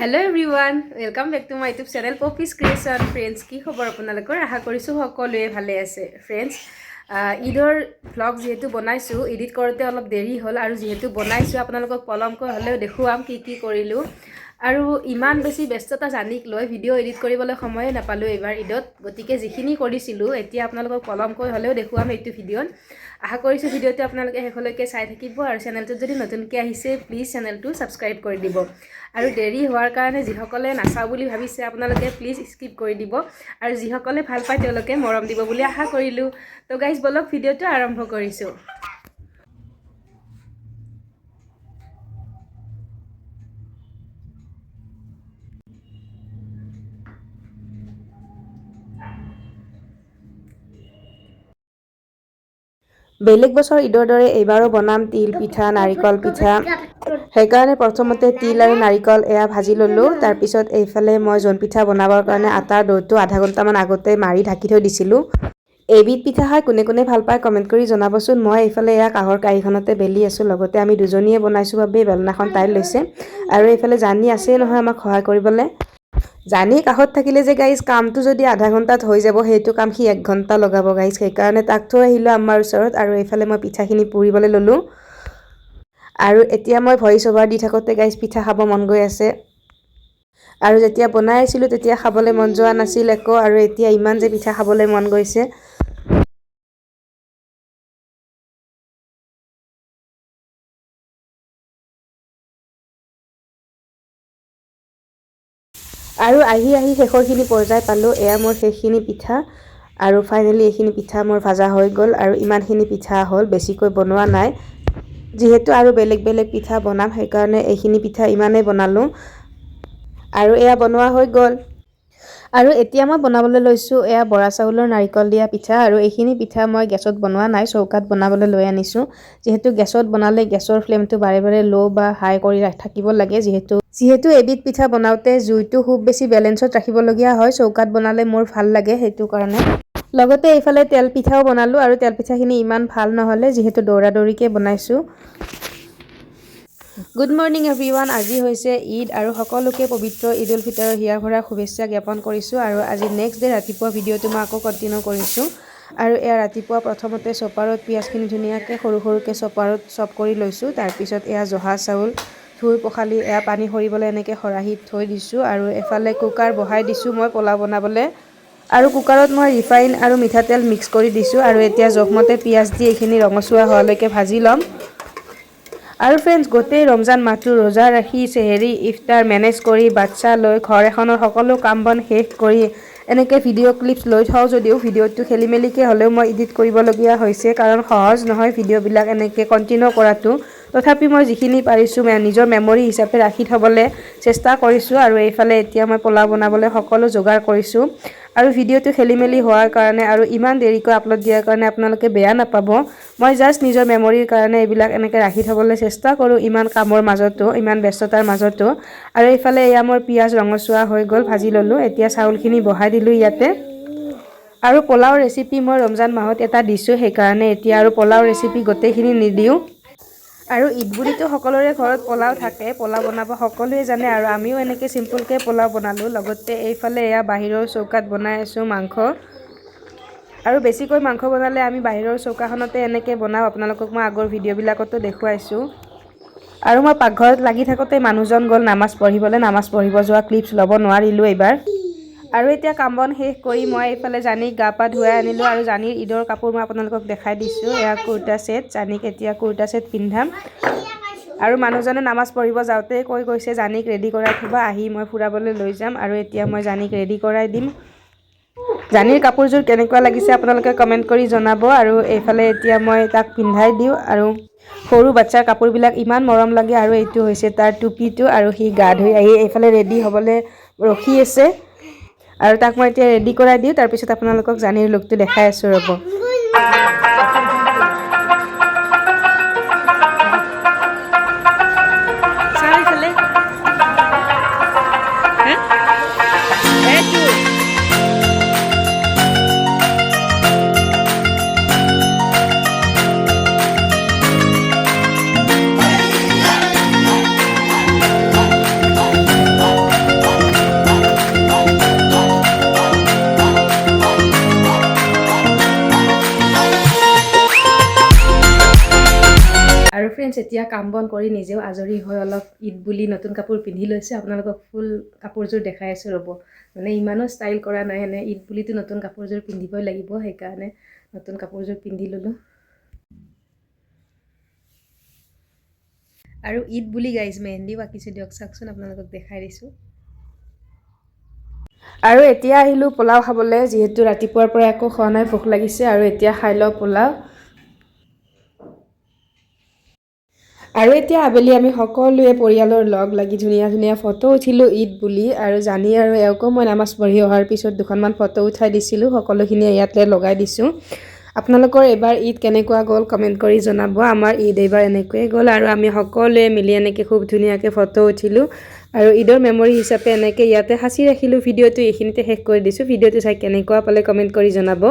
Hello everyone, welcome back to my YouTube channel Poppy's Creation. Friends, কি খবৰ আপোনালোকৰ? আশা কৰিছো সকলোৱে ভালে আছে। Friends, ঈদৰ vlog যেহেতু বনাইছো, এডিট কৰোতে অলপ দেৰি হ'ল আৰু যেহেতু বনাইছো আপোনালোকক পলমকৈ হ'লেও দেখুৱাম কি কৰিলো। আৰু ইমান বেছি ব্যস্ততা জানিক লৈ ভিডিও এডিট কৰিবলৈ সময় নাপালো এবাৰ ঈদত, গতিকে যিখিনি কৰিছিলো এতিয়া আপোনালোকক পলমকৈ হ'লেও দেখুৱাম এইটো ভিডিঅত। আশা কৰিছো ভিডিওটো আপোনালোকে শেষলৈকে চাই থাকিব আৰু চেনেলটো যদি নতুনকৈ আহিছে প্লিজ চেনেলটো সাবস্ক্ৰাইব কৰি দিব। আৰু দেৰি হোৱাৰ কাৰণে যিসকলে নাচাও বুলি ভাবিছে আপোনালোকে প্লিজ স্কিপ কৰি দিব আৰু যিসকলে ভাল পায় তেওঁলোকে মৰম দিব বুলি আশা কৰিলো। তো গাইজ বলক ভিডিওটো আৰম্ভ কৰিছো। বেলেগ বছৰ ঈদৰ দৰে এইবাৰো বনাম তিল পিঠা নাৰিকল পিঠা। সেইকাৰণে প্ৰথমতে তিল আৰু নাৰিকল এয়া ভাজি ললো। তাৰ পিছত এইফালে মই জন পিঠা বনাবৰ কাৰণে আটাৰ দৌটো আধা ঘণ্টামান আগতে মাৰি ঢাকি থৈ দিছিলো। এইবিধ পিঠা খাই কোনে কোনে ভাল পায় কমেন্ট কৰি জনাবচোন। মই এইফালে এয়া কাহৰ কাঁহীখনতে বেলি আছো, লগতে আমি দুজনীয়ে বনাইছো বাবে বেলনাখন তাই লৈছে আৰু এইফালে জানি আছে নহয় আমাক সহায় কৰিবলৈ। জানি কাহত থাকিলে যে গাইজ কামটো যদি আধা ঘণ্টাত হৈ যাব সেইটো কাম সি 1 ঘণ্টা লগাব গাইজ। সেইকাৰণে তাক থৈ আহিলো আমাৰ ওচৰত আৰু এইফালে মই পিঠাখিনি পুৰিবলৈ ললো। আৰু এতিয়া মই ভইচ অভাৰ দি থাকোতে গাইজ পিঠা খাব মন গৈ আছে আৰু যেতিয়া বনাই আছিলো তেতিয়া খাবলৈ মন যোৱা নাছিল একো, আৰু এতিয়া ইমান যে পিঠা খাবলৈ মন গৈছে। আৰু আহি শেষৰখিনি পৰ্যায় পালো। এয়া মোৰ শেষখিনি পিঠা আৰু ফাইনেলি এইখিনি পিঠা মোৰ ভাজা হৈ গ'ল আৰু ইমানখিনি পিঠা হ'ল, বেছিকৈ বনোৱা নাই। যিহেতু আৰু বেলেগ পিঠা বনাম সেইকাৰণে এইখিনি পিঠা ইমানেই বনালো আৰু এয়া বনোৱা হৈ গ'ল। আৰু এতিয়া মই বনাবলৈ লৈছো এয়া বৰা চাউলৰ নাৰিকল দিয়া পিঠা। আৰু এইখিনি পিঠা মই গেছত বনোৱা নাই, চৌকাত বনাবলৈ লৈ আনিছো। যিহেতু গেছত বনালে গেছৰ ফ্লেমটো বাৰে লো বা হাই কৰি থাকিব লাগে। যিহেতু এবিধ পিঠা বনাওতে জুইটো খুব বেছি বেলেঞ্চত ৰাখিবলগীয়া হয়, চৌকাত বনালে মোৰ ভাল লাগে সেইটো কাৰণে। লগতে এইফালে তেল পিঠাও বনালো আৰু তেল পিঠাখিনি ইমান ভাল নহলে যিহেতু দৌৰাদৌৰিকে বনাইছো। গুড মৰ্নিং এভৰিৱান, আজি হৈছে ঈদ আৰু সকলোকে পবিত্ৰ ঈদ উল ফিতৰৰ হিয়াৰ ভৰা শুভেচ্ছা জ্ঞাপন কৰিছো। আৰু আজি নেক্সট ডে ৰাতিপুৱা ভিডিঅ'টো মই আকৌ কণ্টিনিউ কৰিছো। আৰু এয়া ৰাতিপুৱা প্ৰথমতে চপাৰত পিঁয়াজখিনি ধুনীয়াকৈ সৰুকৈ চপাৰত চপ কৰি লৈছো। তাৰপিছত এয়া জহা চাউল ধুই পখালি এয়া পানী সৰিবলৈ এনেকৈ খৰাহিত থৈ দিছো আৰু এফালে কুকাৰ বহাই দিছো মই পোলাও বনাবলৈ। আৰু কুকাৰত মই ৰিফাইন আৰু মিঠাতেল মিক্স কৰি দিছো আৰু এতিয়া জোখমতে পিঁয়াজ দি এইখিনি ৰঙচুৱা হোৱালৈকে ভাজি ল'ম। আৰু ফ্ৰেণ্ডছ, গোটেই ৰমজান মাহটো ৰোজা ৰাখি চেহেৰি ইফতাৰ মেনেজ কৰি বাচ্চা লৈ ঘৰ এখনৰ সকলো কাম বন শেষ কৰি এনেকৈ ভিডিঅ' ক্লিপছ লৈ থওঁ যদিও ভিডিঅ'টো খেলি মেলিকৈ হ'লেও মই এডিট কৰিবলগীয়া হৈছে, কাৰণ সহজ নহয় ভিডিঅ'বিলাক এনেকৈ কণ্টিনিউ কৰাটো। তথাপি মই যিখিনি পাৰিছোঁ নিজৰ মেমৰি হিচাপে ৰাখি থ'বলৈ চেষ্টা কৰিছোঁ। আৰু এইফালে এতিয়া মই পোলাও বনাবলৈ সকলো যোগাৰ কৰিছোঁ। আৰু ভিডিঅ'টো খেলি মেলি হোৱাৰ কাৰণে আৰু ইমান দেৰিকৈ আপলোড দিয়াৰ কাৰণে আপোনালোকে বেয়া নাপাব। মই জাষ্ট নিজৰ মেমৰিৰ কাৰণে এইবিলাক এনেকৈ ৰাখি থ'বলৈ চেষ্টা কৰোঁ ইমান কামৰ মাজতো, ইমান ব্যস্ততাৰ মাজতো। আৰু এইফালে এয়া মোৰ পিঁয়াজ ৰঙচুৱা হৈ গ'ল, ভাজি ল'লোঁ। এতিয়া চাউলখিনি বহাই দিলোঁ ইয়াতে। আৰু পোলাও ৰেচিপি মই ৰমজান মাহত এটা দিছোঁ, সেইকাৰণে এতিয়া আৰু পোলাও ৰেচিপি গোটেইখিনি নিদিওঁ। আৰু ঈদ বুলিতো সকলোৰে ঘৰত পোলাও থাকে, পোলাও বনাব সকলোৱে জানে আৰু আমিও এনেকৈ চিম্পুলকৈ পোলাও বনালোঁ। লগতে এইফালে এয়া বাহিৰৰ চৌকাত বনাই আছোঁ মাংস। আৰু বেছিকৈ মাংস বনালে আমি বাহিৰৰ চৌকাখনতে এনেকৈ বনাওঁ, আপোনালোকক মই আগৰ ভিডিঅ'বিলাকতো দেখুৱাইছোঁ। আৰু মই পাকঘৰত লাগি থাকোঁতে মানুহজন গ'ল নামাজ পঢ়িবলৈ, নামাজ পঢ়িব যোৱা ক্লিপছ ল'ব নোৱাৰিলোঁ এইবাৰ। আৰু এতিয়া কাম বন শেষ কৰি মই এইফালে জানিক গা পা ধুৱাই আনিলোঁ আৰু জানিৰ ঈদৰ কাপোৰ মই আপোনালোকক দেখাই দিছোঁ। এয়া কুৰ্তা ছেট, জানিক এতিয়া কুৰ্তা ছেট পিন্ধাম। আৰু মানুহজনে নামাজ পঢ়িব যাওঁতেই কৈ গৈছে জানিক ৰেডি কৰাই থ'বা, আহি মই ফুৰাবলৈ লৈ যাম। আৰু এতিয়া মই জানিক ৰেডি কৰাই দিম। জানিৰ কাপোৰযোৰ কেনেকুৱা লাগিছে আপোনালোকে কমেণ্ট কৰি জনাব। আৰু এইফালে এতিয়া মই তাক পিন্ধাই দিওঁ। আৰু সৰু বাচ্ছাৰ কাপোৰবিলাক ইমান মৰম লাগে। আৰু এইটো হৈছে তাৰ টুপিটো, আৰু সি গা ধুই আহি এইফালে ৰেডি হ'বলৈ ৰখি আছে। আৰু তাক মই এতিয়া ৰেডি কৰাই দিওঁ, তাৰপিছত আপোনালোকক জানিৰ লুকটো দেখাই আছোঁ ৰ'ব। ফ্ৰেণ্ডছ এতিয়া কাম বন কৰি নিজেও আজৰি হৈ অলপ ঈদ বুলি নতুন কাপোৰ পিন্ধি লৈছোঁ আপোনালোকক ফুল কাপোৰযোৰ দেখাই আছোঁ ৰ'ব মানে ইমানো ষ্টাইল কৰা নাই এনে ঈদ বুলিতো নতুন কাপোৰযোৰ পিন্ধিবই লাগিব সেইকাৰণে নতুন কাপোৰযোৰ পিন্ধি ল'লোঁ আৰু ঈদ বুলি গাইজ মেহেন্দিও আঁকিছোঁ দিয়ক চাওকচোন আপোনালোকক দেখাই দিছোঁ আৰু এতিয়া আহিলোঁ পোলাও খাবলৈ যিহেতু ৰাতিপুৱাৰ পৰা একো খোৱা নাই ভোক লাগিছে আৰু এতিয়া খাই লওঁ পোলাও আৰু এতিয়া আবেলি আমি সকলোৱে পৰিয়ালৰ লগ লাগি ধুনীয়া ধুনীয়া ফটো উঠিলোঁ ঈদ বুলি আৰু জানি আৰু এওঁকো মই নামাজ পঢ়ি অহাৰ পিছত দুখনমান ফটো উঠাই দিছিলোঁ সকলোখিনি ইয়াতে লগাই দিছোঁ আপোনালোকৰ এবাৰ ঈদ কেনেকুৱা গ'ল কমেণ্ট কৰি জনাব আমাৰ ঈদ এইবাৰ এনেকৈয়ে গ'ল আৰু আমি সকলোৱে মিলি এনেকৈ খুব ধুনীয়াকৈ ফটো উঠিলোঁ আৰু ঈদৰ মেমৰি হিচাপে এনেকৈ ইয়াতে সাঁচি ৰাখিলোঁ ভিডিঅ'টো এইখিনিতে শেষ কৰি দিছোঁ ভিডিঅ'টো চাই কেনেকুৱা পালে কমেণ্ট কৰি জনাব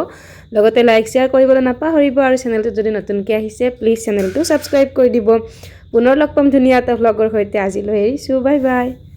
লগতে লাইক শ্বেয়াৰ কৰিবলৈ নাপাহৰিব আৰু চেনেলটো যদি নতুনকৈ আহিছে প্লিজ চেনেলটো ছাবস্ক্ৰাইব কৰি দিব পুনৰ লগ পাম ধুনীয়া এটা ভ্লগৰ সৈতে আজিলৈ এৰিছোঁ বাই বাই